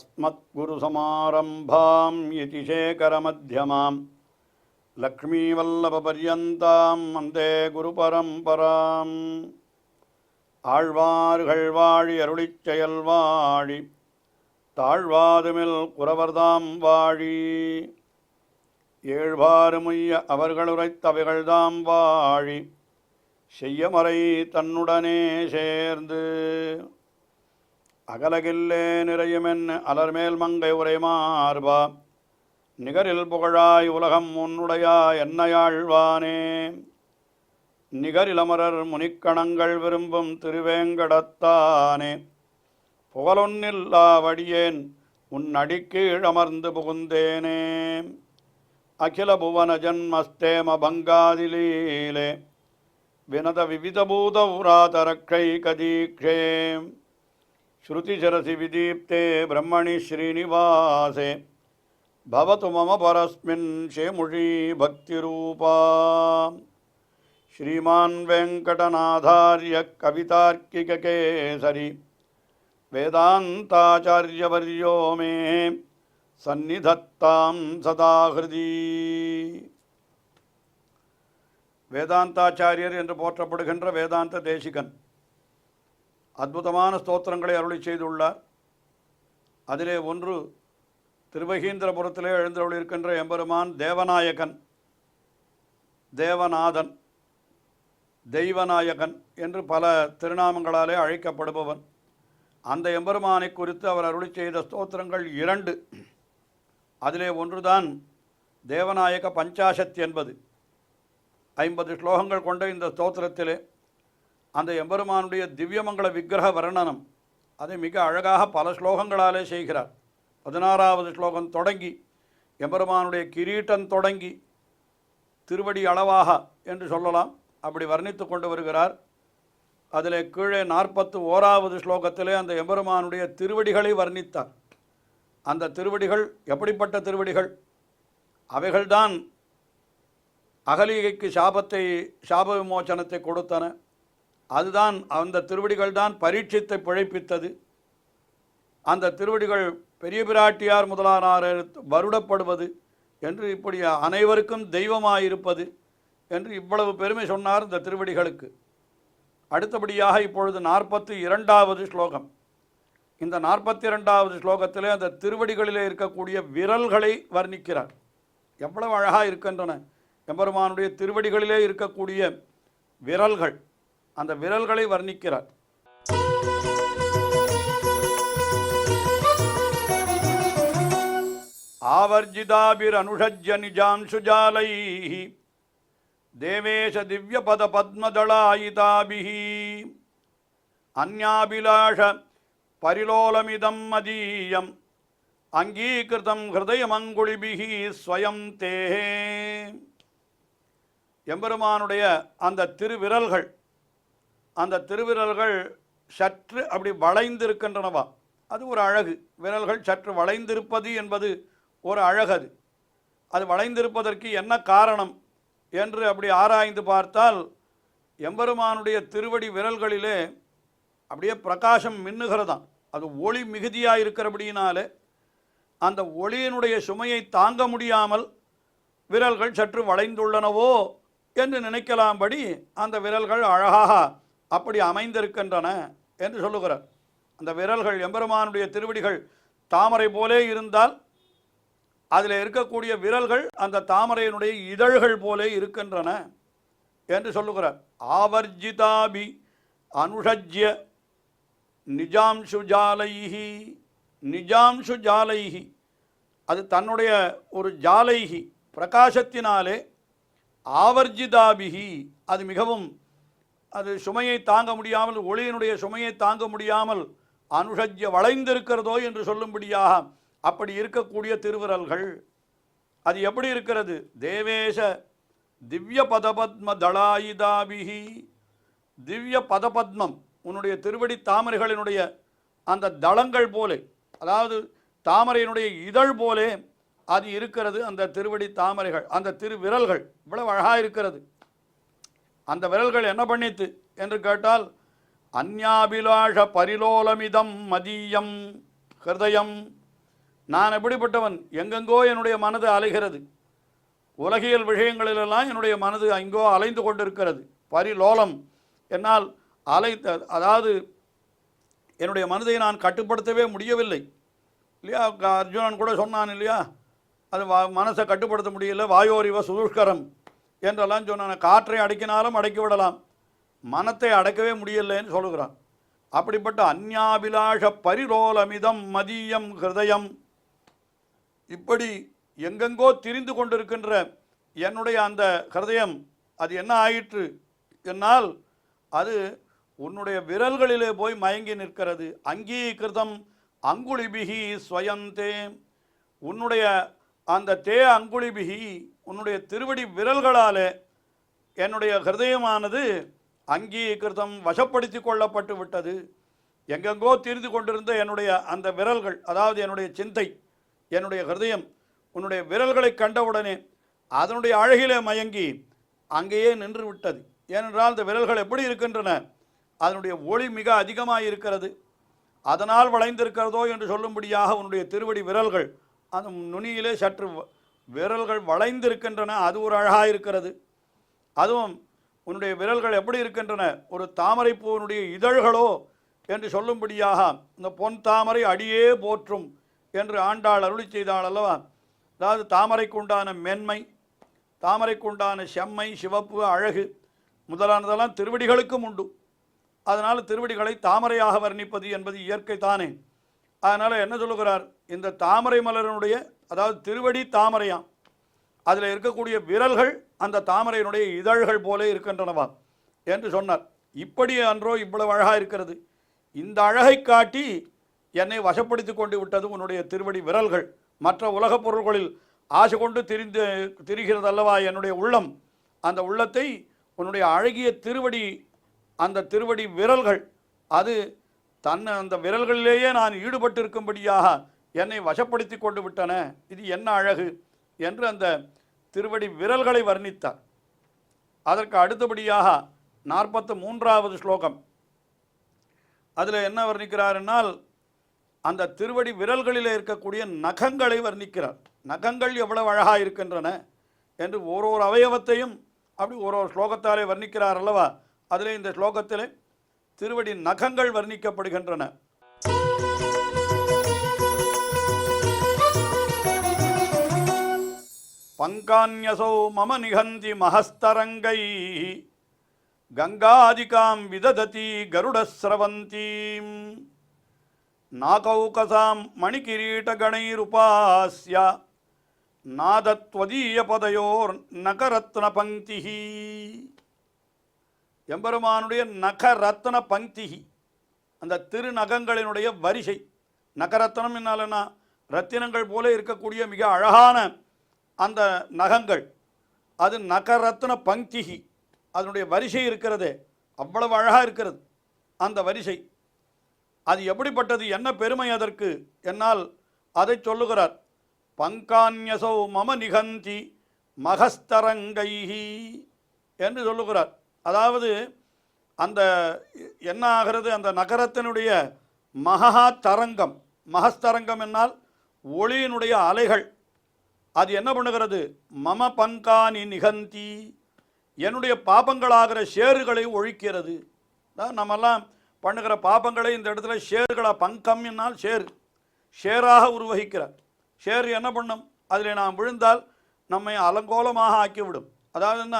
अस्मद्गुरुसमारम्भां यतिशेखरमध्यमां लक्ष्मीवल्लभपर्यन्तां वन्दे गुरुपरम्पराम् ஆழ்வார்கள் வாழி அருளிச் செயல் வாழி தாழ்வாதுமில் குறவர்தாம் வாழி ஏழ்வாறுமுய்ய அவர்கள் உரைத்தவைகள்தாம் வாழி செய்யமறை தன்னுடனே சேர்ந்து அகலகில்லே நிறையுமென் அலர்மேல் மங்கை உரை மார்பா நிகரில் புகழாய் உலகம் உன்னுடையா என்னையாழ்வானே நிகரிலமரர் முனிக்கணங்கள் விரும்பும் திருவேங்கடத்தானே புகழொன்னில்லா வடியேன் உன் அடிக்கீழமர்ந்து புகுந்தேனே அகில புவன ஜன்மஸ்தேம பங்காதிலீலே வினத விவிதபூதௌராதரக்ஷை கதீக்ஷே ஸ்ருதிசரசி விதீப்தே பிரம்மணி ஸ்ரீனிவாசே பவது மம பரஸ்மின் ஷேமுஷி பக்திரூபா श्रीमान् वेङ्कटनाथार्य कवितार्किककेसरी वेदान्ताचार्यवर्यो मे सन्निधत्तां सदा हृदि வேதாந்தாச்சாரியர் என்று போற்றப்படுகின்ற வேதாந்த தேசிகன் அற்புதமான ஸ்தோத்திரங்களை அருளி செய்துள்ளார். அதிலே ஒன்று திருவகீந்திரபுரத்திலே எழுந்தருளிருக்கின்ற எம்பெருமான் தேவநாயகன், தேவநாதன், தெய்வநாயகன் என்று பல திருநாமங்களாலே அழைக்கப்படுபவன். அந்த எம்பெருமானை குறித்து அவர் அருளி செய்த ஸ்தோத்திரங்கள் 2. அதிலே ஒன்றுதான் தேவநாயக பஞ்சாசத் என்பது. 50 ஸ்லோகங்கள் கொண்ட இந்த ஸ்தோத்திரத்திலே அந்த எம்பெருமானுடைய திவ்யமங்கள விக்கிரக வர்ணனம் அதை மிக அழகாக பல ஸ்லோகங்களாலே செய்கிறார். 16வது ஸ்லோகம் தொடங்கி எம்பெருமானுடைய கிரீட்டம் தொடங்கி திருவடி அளவாக என்று சொல்லலாம், அப்படி வர்ணித்து கொண்டு வருகிறார். அதில் கீழே 41வது ஸ்லோகத்திலே அந்த எம்பெருமானுடைய திருவடிகளை வர்ணித்தார். அந்த திருவடிகள் எப்படிப்பட்ட திருவடிகள்? அவைகள்தான் அகலிகைக்கு சாப விமோச்சனத்தை கொடுத்தன. அதுதான் அந்த திருவடிகள் தான் பரீட்சித்தை பிழைப்பித்தது. அந்த திருவடிகள் பெரிய பிராட்டியார் முதலானார் வருடப்படுவது என்று இப்படி அனைவருக்கும் தெய்வமாயிருப்பது என்று இவ்வளவு பெருமை சொன்னார் இந்த திருவடிகளுக்கு. அடுத்தபடியாக இப்பொழுது 42வது ஸ்லோகம். இந்த 42வது ஸ்லோகத்திலே அந்த திருவடிகளிலே இருக்கக்கூடிய விரல்களை வர்ணிக்கிறார். எவ்வளவு அழகாக இருக்கின்றன எம்பெருமானுடைய திருவடிகளிலே இருக்கக்கூடிய விரல்கள், அந்த விரல்களை வர்ணிக்கிறார். ஆவர்ஜிதாபிர் அனுஷஜ்ய நிஜாம்சுஜாலைஹி தேவேஷ திவ்ய பத பத்மதளாயிதாபிஹி அந்யாபிலாஷ பரிலோலமிதம் மதீயம் அங்கீகிருதம் ஹிருதயமங்குளிபிஹி ஸ்வயம் தேஹே. எம்பெருமானுடைய அந்த திருவிரல்கள், அந்த திருவிரல்கள் சற்று அப்படி வளைந்திருக்கின்றனவா, அது ஒரு அழகு. விரல்கள் சற்று வளைந்திருப்பது என்பது ஒரு அழகது. அது வளைந்திருப்பதற்கு என்ன காரணம் என்று அப்படி ஆராய்ந்து பார்த்தால் எம்பெருமானுடைய திருவடி விரல்களிலே அப்படியே பிரகாசம் மின்னுகிறதாம். அது ஒளி மிகுதியாக இருக்கிறபடியினாலே அந்த ஒளியினுடைய சுமையை தாங்க முடியாமல் விரல்கள் சற்று வளைந்துள்ளனவோ என்று நினைக்கலாம்படி அந்த விரல்கள் அழகாக அப்படி அமைந்திருக்கின்றன என்று சொல்லுகிறார். அந்த விரல்கள் எம்பெருமானுடைய திருவடிகள் தாமரை போலே இருந்தால் அதில் இருக்கக்கூடிய விரல்கள் அந்த தாமரையினுடைய இதழ்கள் போலே இருக்கின்றன என்று சொல்லுகிறார். ஆவர்ஜிதாபி அனுஷஜ்ய நிஜாம்சு ஜாலைஹி. நிஜாம்சு ஜாலைஹி, அது தன்னுடைய ஒரு ஜாலைஹி பிரகாசத்தினாலே, ஆவர்ஜிதாபிஹி அது மிகவும் அது சுமையை தாங்க முடியாமல், ஒளியினுடைய சுமையை தாங்க முடியாமல் அனுஷஜ்ய வளைந்திருக்கிறதோ என்று சொல்லும்படியாக அப்படி இருக்கக்கூடிய திருவிரல்கள். அது எப்படி இருக்கிறது? தேவேஷ திவ்ய பதபத்ம தளாயிதாபிஹி. திவ்ய பதபத்மம், உன்னுடைய திருவடி தாமரைகளினுடைய அந்த தளங்கள் போலே, அதாவது தாமரையினுடைய இதழ் போலே அது இருக்கிறது. அந்த திருவடி தாமரைகள், அந்த திருவிரல்கள் இவ்வளவு அழகாக இருக்கிறது. அந்த விரல்கள் என்ன பண்ணித்து என்று கேட்டால், அந்யாபிலாஷ பரிலோலமிதம் மதீயம் ஹிருதயம் நான் எப்படிப்பட்டவன்? எங்கெங்கோ என்னுடைய மனது அலைகிறது. உலகியல் விஷயங்களிலெல்லாம் என்னுடைய மனது எங்கோ அலைந்து கொண்டிருக்கிறது. பரிலோலம். என்னால் அதாவது என்னுடைய மனதை நான் கட்டுப்படுத்தவே முடியவில்லை இல்லையா? அர்ஜுனன் கூட சொன்னான் இல்லையா, அது மனசை கட்டுப்படுத்த முடியல. வாயோரிவ சுதுஷ்கரம் என்றெல்லாம் சொன்னான். காற்றை அடக்கினாலும் அடக்கி விடலாம், மனத்தை அடக்கவே முடியலைன்னு சொல்லுகிறான். அப்படிப்பட்ட அந்யாபிலாஷ பரிரோலமிதம் மதியம் ஹிருதயம், இப்படி எங்கெங்கோ திரிந்து கொண்டிருக்கின்ற என்னுடைய அந்த ஹிருதயம் அது என்ன ஆயிற்று என்னால் அது உன்னுடைய விரல்களிலே போய் மயங்கி நிற்கிறது. அங்கீகிருதம் அங்குளிபிகி ஸ்வயந்தே, உன்னுடைய அந்த அங்குளிபிகி, உன்னுடைய திருவடி விரல்களாலே என்னுடைய ஹிருதயமானது அங்கீகிருதம் வசப்படுத்தி கொள்ளப்பட்டு விட்டது. எங்கெங்கோ திரிந்து கொண்டிருந்த என்னுடைய அந்த விரல்கள், அதாவது என்னுடைய சிந்தை, என்னுடைய ஹிருதயம் உன்னுடைய விரல்களை கண்டவுடனே அதனுடைய அழகிலே மயங்கி அங்கேயே நின்று விட்டது. ஏனென்றால் அந்த விரல்கள் எப்படி இருக்கின்றன, அதனுடைய ஒளி மிக அதிகமாக இருக்கிறது. அதனால் வளைந்திருக்கிறதோ என்று சொல்லும்படியாக உன்னுடைய திருவடி விரல்கள் அந்த நுனியிலே சற்று விரல்கள் வளைந்திருக்கின்றன. அது ஒரு அழகாக இருக்கிறது. அதுவும் உன்னுடைய விரல்கள் எப்படி இருக்கின்றன, ஒரு தாமரை பூவினுடைய இதழ்களோ என்று சொல்லும்படியாக இந்த பொன் தாமரை அடியே போற்றும் என்று ஆண்டாள் அருளி செய்தாள் அல்லவா. அதாவது தாமரைக்குண்டான மென்மை, தாமரைக்குண்டான செம்மை, சிவப்பு, அழகு முதலானதெல்லாம் திருவடிகளுக்கும் உண்டு. அதனால் திருவடிகளை தாமரையாக வர்ணிப்பது என்பது இயற்கை தானே. அதனால் என்ன சொல்லுகிறார், இந்த தாமரை மலரினுடைய அதாவது திருவடி தாமரையாம், அதில் இருக்கக்கூடிய விரல்கள் அந்த தாமரையினுடைய இதழ்கள் போல இருக்கின்றனவா என்று சொன்னார். இப்படி அன்றோ இவ்வளவு அழகாக இருக்கிறது, இந்த அழகை காட்டி என்னை வசப்படுத்தி கொண்டு விட்டது உன்னுடைய திருவடி விரல்கள். மற்ற உலகப் பொருள்களில் ஆசை கொண்டு திரிகிறது அல்லவா என்னுடைய உள்ளம். அந்த உள்ளத்தை உன்னுடைய அழகிய திருவடி, அந்த திருவடி விரல்கள் அது அந்த விரல்களிலேயே நான் ஈடுபட்டிருக்கும்படியாக என்னை வசப்படுத்தி கொண்டு விட்டன. இது என்ன அழகு என்று அந்த திருவடி விரல்களை வர்ணித்தார். அதற்கு அடுத்தபடியாக 43வது ஸ்லோகம், அதில் என்ன வர்ணிக்கிறார் என்னால் அந்த திருவடி விரல்களில் இருக்கக்கூடிய நகங்களை வர்ணிக்கிறார். நகங்கள் எவ்வளவு அழகாக இருக்கின்றன என்று ஒரு அவயவத்தையும் அப்படி ஒரு ஸ்லோகத்தாலே வர்ணிக்கிறார் அல்லவா. அதில் இந்த ஸ்லோகத்தில் திருவடி நகங்கள் வர்ணிக்கப்படுகின்றன. பங்கான்யசௌ மம நிகந்தி மஹஸ்தரங்கை கங்காதிகாம் விதததி கருடஸ்ரவந்தீம் நாகௌகசாம் மணிகிரீடகணைருபாஸ்ய நாதத்வதீய பதயோர் நகரத்ன பங்கி. எம்பெருமானுடைய நகரத்ன பங்கி, அந்த திருநகங்களினுடைய வரிசை. நகரத்னம் என்னாலன்னா ரத்தினங்கள் போல இருக்கக்கூடிய மிக அழகான அந்த நகங்கள், அது நகரத்ன பங்கி, அதனுடைய வரிசை இருக்கிறதே அவ்வளவு அழகாக இருக்கிறது. அந்த வரிசை அது எப்படிப்பட்டது, என்ன பெருமை அதற்கு என்னால் அதை சொல்லுகிறார். பங்கான்யசௌ மம நிகந்தி மகஸ்தரங்கைஹி என்று சொல்லுகிறார். அதாவது அந்த என்ன ஆகிறது, அந்த நகரத்தினுடைய மகா தரங்கம், மகஸ்தரங்கம் என்னால் ஒளியினுடைய அலைகள், அது என்ன பண்ணுகிறது, மம பங்கானி நிகந்தி, என்னுடைய பாபங்களாகிற ஷேறுகளை ஒழிக்கிறது. நம்மெல்லாம் பண்ணுகிற பாபங்களை இந்த இடத்துல ஷேர்களாக, பங்கம் என்னால் ஷேராக உருவகிக்கிறார். ஷேர் என்ன பண்ணும், அதில் நாம் விழுந்தால் நம்மை அலங்கோலமாக ஆக்கிவிடும். அதாவது என்ன,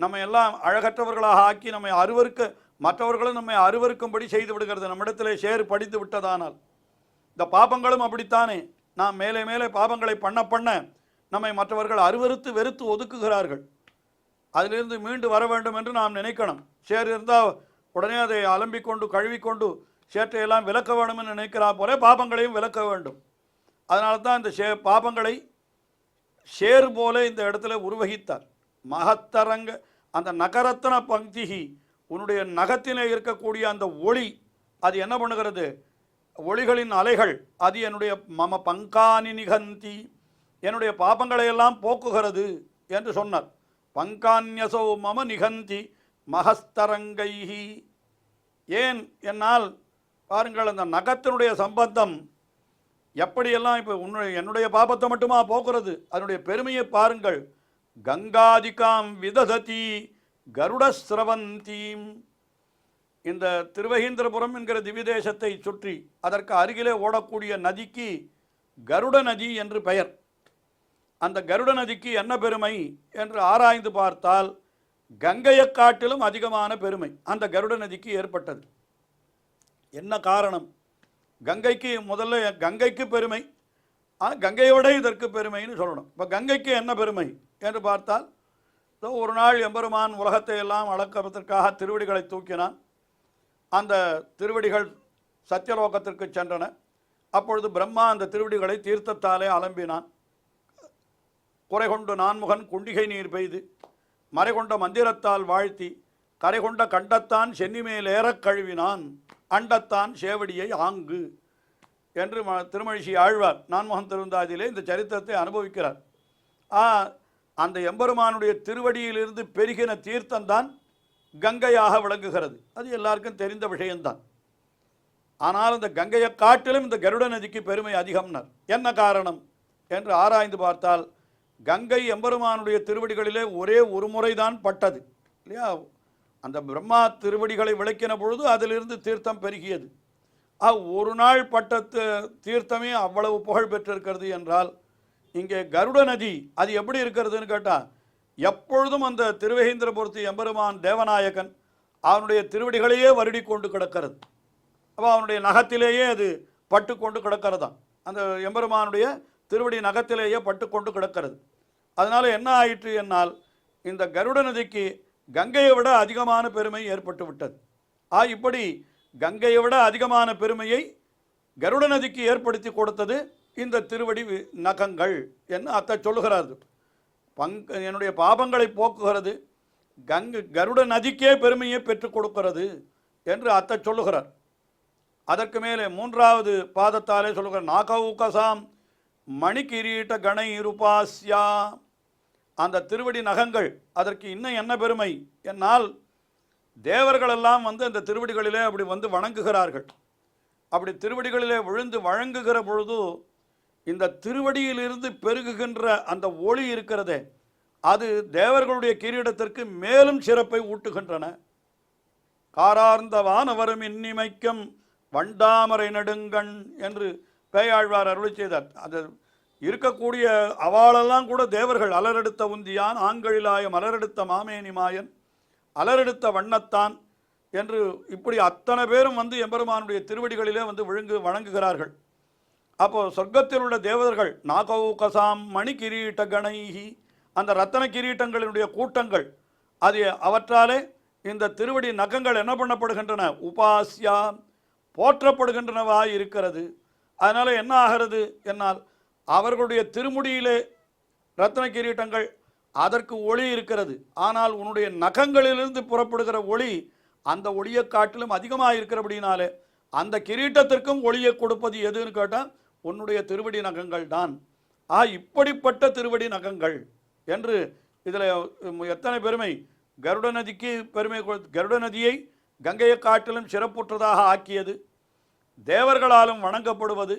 நம்ம எல்லாம் அழகற்றவர்களாக ஆக்கி நம்மை மற்றவர்களும் நம்மை அருவருக்கும்படி செய்து விடுகிறது நம்மிடத்தில் ஷேர் படித்து விட்டதானால். இந்த பாபங்களும் அப்படித்தானே, நாம் மேலே மேலே பாபங்களை பண்ண நம்மை மற்றவர்கள் அருவருத்து வெறுத்து ஒதுக்குகிறார்கள். அதிலிருந்து மீண்டு வர வேண்டும் என்று நாம் நினைக்கணும். ஷேர் இருந்தால் உடனே அதை அலம்பிக்கொண்டு கழுவிக்கொண்டு சேற்றையெல்லாம் விலக்க வேண்டும் என்று நினைக்கிறா போல பாபங்களையும் விலக்க வேண்டும். அதனால தான் இந்த பாபங்களை ஷேர் போல இந்த இடத்துல உருவகித்தார். மகத்தரங்க அந்த நகரத்தன பங்கிகி, உன்னுடைய நகத்திலே இருக்கக்கூடிய அந்த ஒளி அது என்ன பண்ணுகிறது, ஒளிகளின் அலைகள், அது என்னுடைய மம பங்கானி நிகந்தி, என்னுடைய பாபங்களையெல்லாம் போக்குகிறது என்று சொன்னார். பங்கான்யசோ மம நிகந்தி மகஸ்தரங்கைஹி. ஏன் என்னால் பாருங்கள், அந்த நகத்தினுடைய சம்பந்தம் எப்படியெல்லாம் இப்போ என்னுடைய பாபத்தை மட்டுமா போக்குறது, அதனுடைய பெருமையை பாருங்கள். கங்காதிகாம் விதததி கருடஸ்ரவந்தீம். இந்த திருவகீந்திரபுரம் என்கிற திவ்யதேசத்தை சுற்றி அதற்கு அருகிலே ஓடக்கூடிய நதிக்கு கருட நதி என்று பெயர். அந்த கருட நதிக்கு என்ன பெருமை என்று ஆராய்ந்து பார்த்தால் கங்கையை காட்டிலும் அதிகமான பெருமை அந்த கருட நதிக்கு ஏற்பட்டது. என்ன காரணம்? கங்கைக்கு முதல்ல கங்கைக்கு பெருமை, கங்கையோட இதற்கு பெருமைன்னு சொல்லணும். இப்போ கங்கைக்கு என்ன பெருமை என்று பார்த்தால், ஒரு நாள் எம்பெருமான் உலகத்தை எல்லாம் அளக்கிறதுக்காக திருவடிகளை தூக்கினான். அந்த திருவடிகள் சத்தியலோகத்திற்கு சென்றன. அப்பொழுது பிரம்மா அந்த திருவடிகளை தீர்த்தத்தாலே அலம்பினான். குறை கொண்டு நான்முகன் குண்டிகை நீர் பெய்து மறை கொண்ட மந்திரத்தால் வாழ்த்தி கரை கொண்ட கண்டத்தான் சென்னிமேல் ஏறக் கழுவினான் அண்டத்தான் சேவடியை ஆங்கு என்று திருமழிசை ஆழ்வார் நான்முகன் திருந்தாதியிலே இந்த சரித்திரத்தை அனுபவிக்கிறார். அந்த எம்பெருமானுடைய திருவடியிலிருந்து பெருகின தீர்த்தம்தான் கங்கையாக விளங்குகிறது. அது எல்லாருக்கும் தெரிந்த விஷயம்தான். ஆனால் அந்த கங்கையை காட்டிலும் இந்த கருட நதிக்கு பெருமை அதிகம்னர். என்ன காரணம் என்று ஆராய்ந்து பார்த்தால், கங்கை எம்பெருமானுடைய திருவடிகளிலே ஒரே ஒரு முறைதான் பட்டது இல்லையா? அந்த பிரம்மா திருவடிகளை விளக்கின பொழுது அதிலிருந்து தீர்த்தம் பெருகியது. ஒரு நாள் பட்ட தீர்த்தமே அவ்வளவு புகழ் பெற்றிருக்கிறது என்றால், இங்கே கருட நதி அது எப்படி இருக்கிறதுன்னு கேட்டால், எப்பொழுதும் அந்த திருவேகேந்திரபுரத்து எம்பெருமான் தேவநாயகன் அவனுடைய திருவடிகளையே வருடி கொண்டு கிடக்கிறது. அப்போ அவனுடைய நகத்திலேயே அது பட்டு கொண்டு கிடக்கிறதான். அந்த எம்பெருமானுடைய திருவடி நகத்திலேயே பட்டு கொண்டு கிடக்கிறது. அதனால் என்ன ஆயிற்று என்னால், இந்த கருட நதிக்கு கங்கையை விட அதிகமான பெருமை ஏற்பட்டு விட்டது. இப்படி கங்கையை விட அதிகமான பெருமையை கருட நதிக்கு ஏற்படுத்தி கொடுத்தது இந்த திருவடி நகங்கள் என்று அத்தை சொல்லுகிறார். என்னுடைய பாபங்களை போக்குகிறது, கருட நதிக்கே பெருமையை பெற்றுக் கொடுக்கிறது என்று அத்தை சொல்லுகிறார். அதற்கு மேலே மூன்றாவது பாதத்தாலே சொல்லுகிறார், நாகௌகசாம் மணி கிரீட்ட கணை இருபாஸ்யா. அந்த திருவடி நகங்கள் அதற்கு இன்னும் என்ன பெருமை என்னால், தேவர்களெல்லாம் அந்த திருவடிகளிலே அப்படி வணங்குகிறார்கள். அப்படி திருவடிகளிலே விழுந்து வழங்குகிற பொழுது இந்த திருவடியிலிருந்து பெருகுகின்ற அந்த ஒளி இருக்கிறதே, அது தேவர்களுடைய கிரீடத்திற்கு மேலும் சிறப்பை ஊட்டுகின்றன. காரார்ந்த வானவரும் இன்னிமைக்கும் வண்டாமரை நடுங்கண் என்று பேயாழ்வார் அருளி செய்தார். அது இருக்கக்கூடிய அவாளெல்லாம் கூட தேவர்கள். அலரெடுத்த உந்தியான் ஆங்கழிலாய மலரெடுத்த மாமேனி மாயன் அலரெடுத்த வண்ணத்தான் என்று இப்படி அத்தனை பேரும் எம்பெருமானுடைய திருவடிகளிலே வணங்குகிறார்கள். அப்போ சொர்க்கத்தில் உள்ள தேவர்கள் நாகௌகசாம் மணி கிரீட்ட கணைஹி, அந்த ரத்தன கிரீட்டங்களினுடைய கூட்டங்கள், அது அவற்றாலே இந்த திருவடி நகங்கள் என்ன பண்ணப்படுகின்றன, உபாசியா போற்றப்படுகின்றனவாய் இருக்கிறது. அதனால் என்ன ஆகிறது என்னால், அவர்களுடைய திருமுடியிலே ரத்ன கிரீட்டங்கள் அதற்கு ஒளி இருக்கிறது. ஆனால் உன்னுடைய நகங்களிலிருந்து புறப்படுகிற ஒளி அந்த ஒளியை காட்டிலும் அதிகமாக இருக்கிறபடினாலே அந்த கிரீட்டத்திற்கும் ஒளியை கொடுப்பது எதுன்னு கேட்டால் உன்னுடைய திருவடி நகங்கள் தான். இப்படிப்பட்ட திருவடி நகங்கள் என்று இதில் எத்தனை பெருமை. கருட நதிக்கு பெருமை, கருட நதியை கங்கையை காட்டிலும் சிறப்புற்றதாக ஆக்கியது, தேவர்களாலும் வணங்கப்படுவது,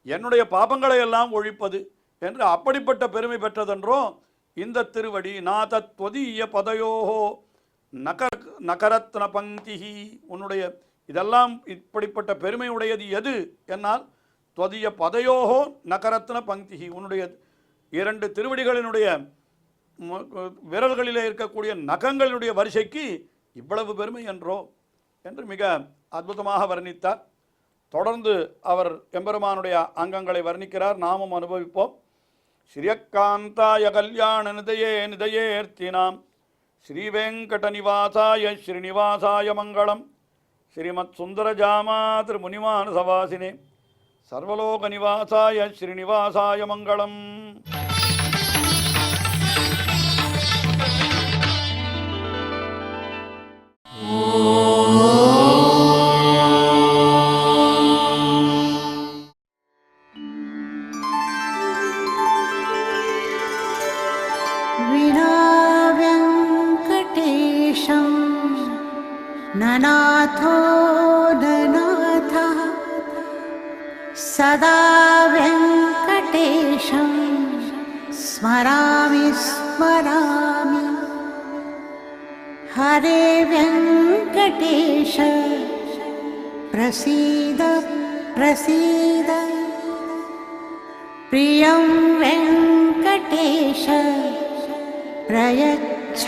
என்னுடைய பாபங்களை எல்லாம் ஒழிப்பது என்று அப்படிப்பட்ட பெருமை பெற்றதென்றோ இந்த திருவடி. நாதத்வதீய பதயோஹோ நகரத்ன பங்கிஹி. உன்னுடைய இதெல்லாம் இப்படிப்பட்ட பெருமை உடையது எது என்னால், துவதிய பதயோஹோ நகரத்ன பங்கிஹி, உன்னுடைய இரண்டு திருவடிகளினுடைய விரல்களிலே இருக்கக்கூடிய நகங்களினுடைய வரிசைக்கு இவ்வளவு பெருமை என்றோ என்று மிக அற்புதமாக வர்ணித்தார். தொடர்ந்து அவர் எம்பெருமானுடைய அங்கங்களை வர்ணிக்கிறார், நாமும் அனுபவிப்போம். ஸ்ரீயக்காந்தாய கல்யாண நிதையே நிதையேர்த்தினாம் ஸ்ரீவேங்கட நிவாசாய ஸ்ரீனிவாசாய மங்களம். ஸ்ரீமத் சுந்தரஜாமா திருமுனிமான சவாசினே சர்வலோக நிவாசாய ஸ்ரீனிவாசாய மங்களம். ननाथो ननाथ सदा वेङ्कटेशं स्मरामि स्मरामि। हरे वेङ्कटेश प्रसीद प्रसीद। प्रियं वेङ्कटेश प्रयच्छ